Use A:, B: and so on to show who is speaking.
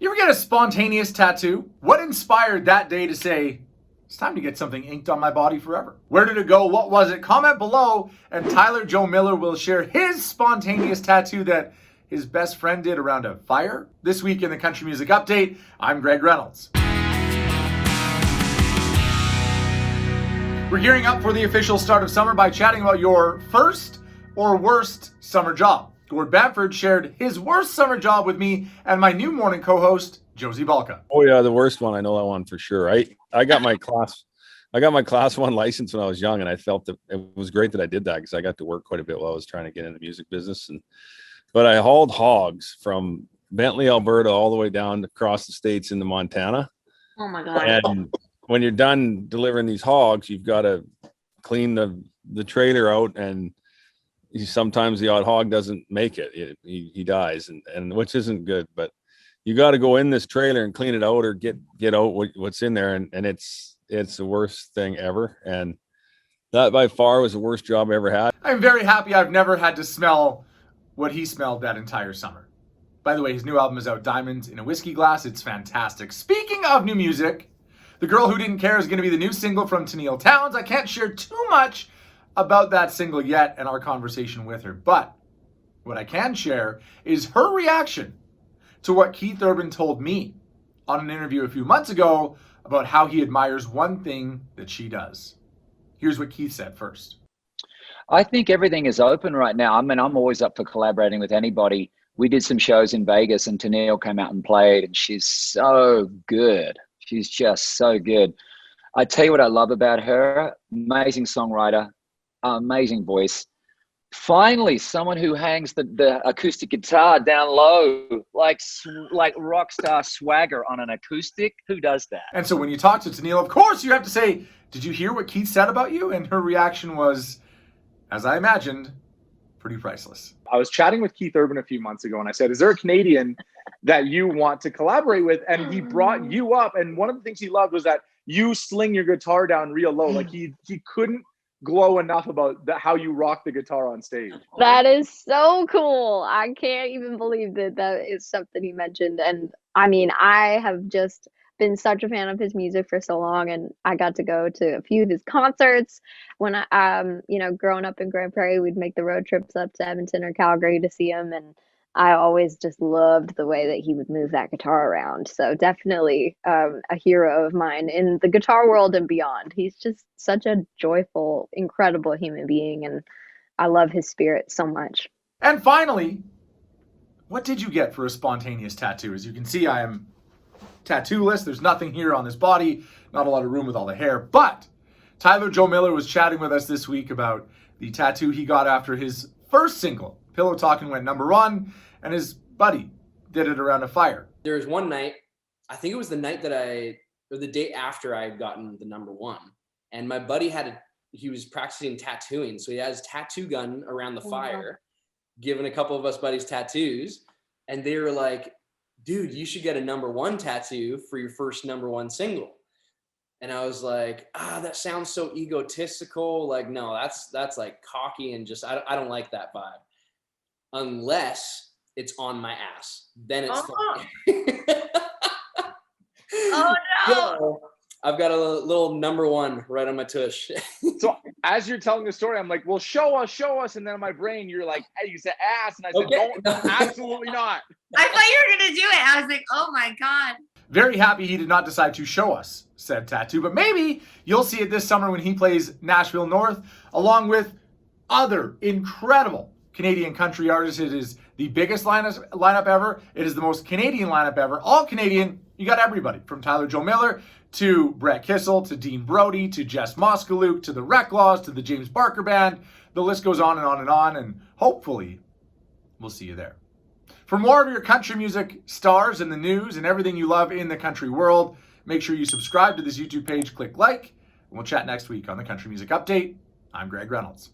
A: You ever get a spontaneous tattoo? What inspired that day to say, it's time to get something inked on my body forever? Where did it go? What was it? Comment below, and Tyler Joe Miller will share his spontaneous tattoo that his best friend did around a fire. This week in the Country Music Update, I'm Gregg Reynolds. We're gearing up for the official start of summer by chatting about your first or worst summer job. Gord Bamford shared his worst summer job with me and my new morning co-host, Josie Balka.
B: Oh yeah, the worst one. I know that one for sure. I got my class 1 license when I was young, and I felt that it was great that I did that because I got to work quite a bit while I was trying to get into the music business. But I hauled hogs from Bentley, Alberta, all the way down across the states into Montana.
C: Oh my God.
B: And when you're done delivering these hogs, you've got to clean the trailer out, and sometimes the odd hog doesn't make it. He dies, and which isn't good, but you got to go in this trailer and clean it out or get out what's in there. And it's the worst thing ever. And that by far was the worst job I ever had.
A: I'm very happy I've never had to smell what he smelled that entire summer. By the way, his new album is out, Diamonds in a Whiskey Glass. It's fantastic. Speaking of new music, The Girl Who Didn't Care is going to be the new single from Tenille Towns. I can't share too much about that single yet and our conversation with her, but what I can share is her reaction to what Keith Urban told me on an interview a few months ago about how he admires one thing that she does. Here's what Keith said first.
D: I think everything is open right now. I mean, I'm always up for collaborating with anybody. We did some shows in Vegas and Tenille came out and played, and she's so good. She's just so good. I tell you what I love about her, amazing songwriter, amazing voice. Finally, someone who hangs the acoustic guitar down low, like rock star swagger on an acoustic. Who does that?
A: And so when you talk to Tenille, of course, you have to say, did you hear what Keith said about you? And her reaction was, as I imagined, pretty priceless.
E: I was chatting with Keith Urban a few months ago, and I said, is there a Canadian that you want to collaborate with? And he brought you up. And one of the things he loved was that you sling your guitar down real low. Like he couldn't glow enough about how you rock the guitar on stage.
F: That is so cool. I can't even believe that is something he mentioned. And I mean, I have just been such a fan of his music for so long, and I got to go to a few of his concerts when I growing up in Grand Prairie. We'd make the road trips up to Edmonton or Calgary to see him, and I always just loved the way that he would move that guitar around. So definitely a hero of mine in the guitar world and beyond. He's just such a joyful, incredible human being, and I love his spirit so much.
A: And finally, what did you get for a spontaneous tattoo? As you can see, I am tattoo-less. There's nothing here on this body, not a lot of room with all the hair, but Tyler Joe Miller was chatting with us this week about the tattoo he got after his first single, Pillow Talking, went number 1, and his buddy did it around a fire.
G: There was one night, I think it was the night or the day after I had gotten the number 1, and my buddy he was practicing tattooing, so he had his tattoo gun around the fire, giving a couple of us buddies tattoos, and they were like, dude, you should get a number 1 tattoo for your first number 1 single. And I was like, that sounds so egotistical. Like, no, that's like cocky and just, I don't like that vibe. Unless it's on my ass. Then it's funny.
C: Oh no.
G: So, I've got a little number 1 right on my tush.
E: So as you're telling the story, I'm like, well, show us. And then in my brain, you're like, hey, you said ass. And I said,
G: Okay.
E: No, absolutely not.
C: I thought you were going to do it. I was like, oh my God.
A: Very happy he did not decide to show us said tattoo, but maybe you'll see it this summer when he plays Nashville North, along with other incredible Canadian country artists. It is the biggest lineup ever. It is the most Canadian lineup ever. All Canadian. You got everybody from Tyler Joe Miller to Brett Kissel to Dean Brody to Jess Moskaluk to the Reclaws to the James Barker Band. The list goes on and on and on, and hopefully we'll see you there. For more of your country music stars and the news and everything you love in the country world, make sure you subscribe to this YouTube page, click like, and we'll chat next week on the Country Music Update. I'm Gregg Reynolds.